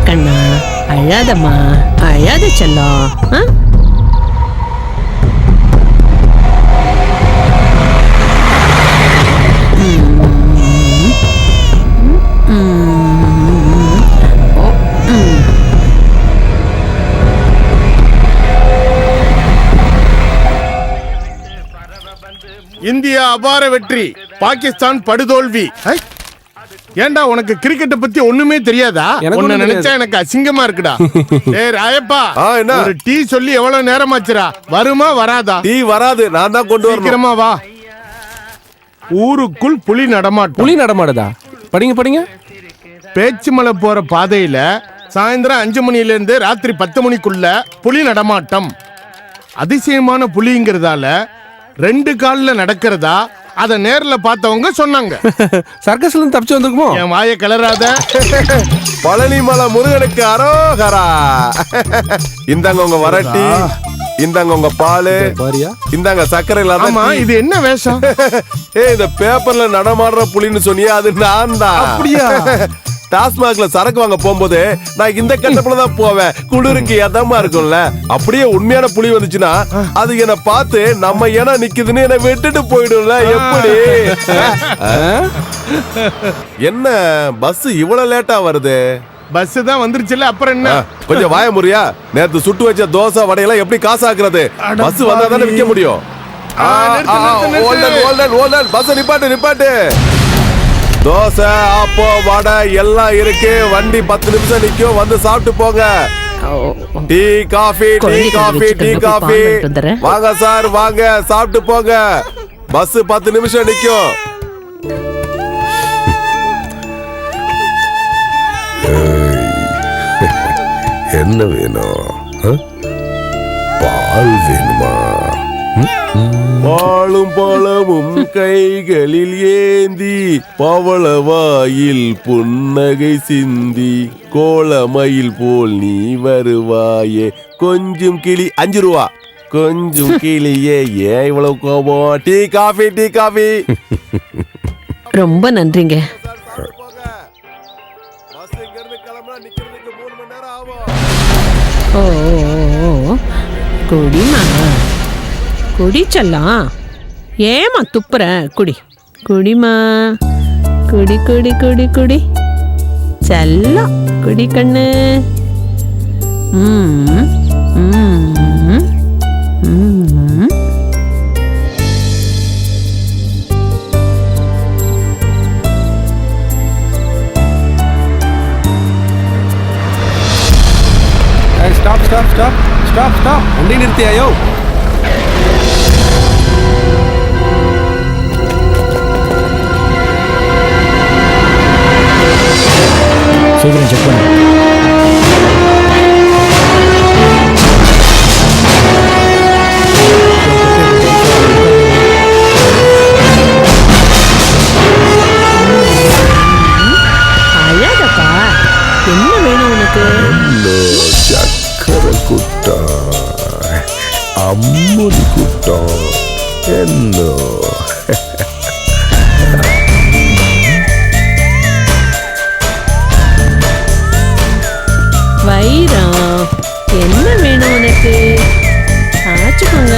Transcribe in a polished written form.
கண்ணா, அழாதம்மா, அழாத செல்லம். இந்தியா அபார வெற்றி, பாகிஸ்தான் படுதோல்வி. ஏண்டா உனக்கு கிரிக்கெட் பத்தி ஒண்ணுமே தெரியாதா? உன்னை நினைச்சா எனக்கு அசிங்கமா இருக்குடா. ஏய் ராயப்பா, ஒரு டீ சொல்லி எவ்வளவு நேரம் ஆச்சுடா? வருமா வராதா? டீ வராது, நான் தான் கொண்டு வரணும். சீக்கிரமா வா. ஊருக்குள் புலி நடமாட்டம். புலி நடமாடுதா? படிங்க படிங்க. பேச்சுமலை போற பாதையில சாயந்தரம் 5 மணில இருந்து ராத்திரி 10 மணிக்குள்ள புலி நடமாட்டம். அதிசயமான புலிங்கிறதால 2 கால்ல நடக்கிறதா அத நேர்ல பார்த்தவங்க சொன்னாங்க. சர்க்கஸ்ல இருந்து தப்பிச்சு வந்திருக்குமோ? என் வாயை கிளறாத. பழனிமலை முருகனுக்கு அரோகரா. இந்தாங்க உங்க வரட்டி, இந்தாங்க உங்க பாலு, இந்தாங்க சர்க்கரை இல்லாத. ஆமா, இது என்ன வேஷம்? இந்த பேப்பர்ல நடமாடுற புலின்னு சொன்னியா, அது நான் தான். அப்படியா? டாஸ்மாக்ல சரக்கு வாங்க போகும்போது நான் இந்த கட்டப்புல தான் போவேன். குளிருக்கு எதமா இருக்கும்ல. அப்படியே உண்மையான புலி வந்துச்சுன்னா அது என்ன பார்த்து நம்ம ஏன்னா நிக்குதுன்னு என்ன விட்டுட்டு போயிடும்ல. எப்படி என்ன பஸ் இவ்வளவு லேட்டா வருது? பஸ் தான் வந்துருச்சுல, அப்புறம் என்ன? கொஞ்சம் வாய முறியா. நேத்து சுட்டு வச்ச தோசை வடையெல்லாம் எப்படி காசாக்குறது? பஸ் வந்தா தானே விற்க முடியும். பஸ் நிப்பாட்டு. தோசை அப்போ வடை எல்லாம் இருக்கு. வண்டி 10 நிமிஷம் நிக்கும். வந்து சாப்பிட்டு போங்க. டீ காஃபி வாங்க சார், வாங்க சாப்பிட்டு போங்க. பஸ் 10 நிமிஷம் நிக்கும். என்ன வேணும்? பால் வேணுமா? பாலும் பழமும் கைகளில் ஏந்தி பவளவாயில் புன்னகை சிந்தி கோலமயில் போல் நீ வருவாயே கொஞ்சம் கிளி. 5 ரூபா. கொஞ்சம் கிளியே ஏன் இவ்வளவு கோபம்? Tea coffee. ரொம்ப நன்றிங்க. ஓ குடிமா, குடிச்சல்லாம். ஏமா துப்புற? குடிமா. குடி செல்லம். குடி கண்ணு. ஸ்டாப். வண்டி நிறுத்தியாயோ? சீக்கிரம் செக் பண்ணு. அழகப்பா, என்ன வேணும் உனக்கு? சக்கரை குட்டா, அம்முடி குட்டா, என்ன வைரம், என்ன வேணும் உனக்கு? ஆச்சுக்கோங்க.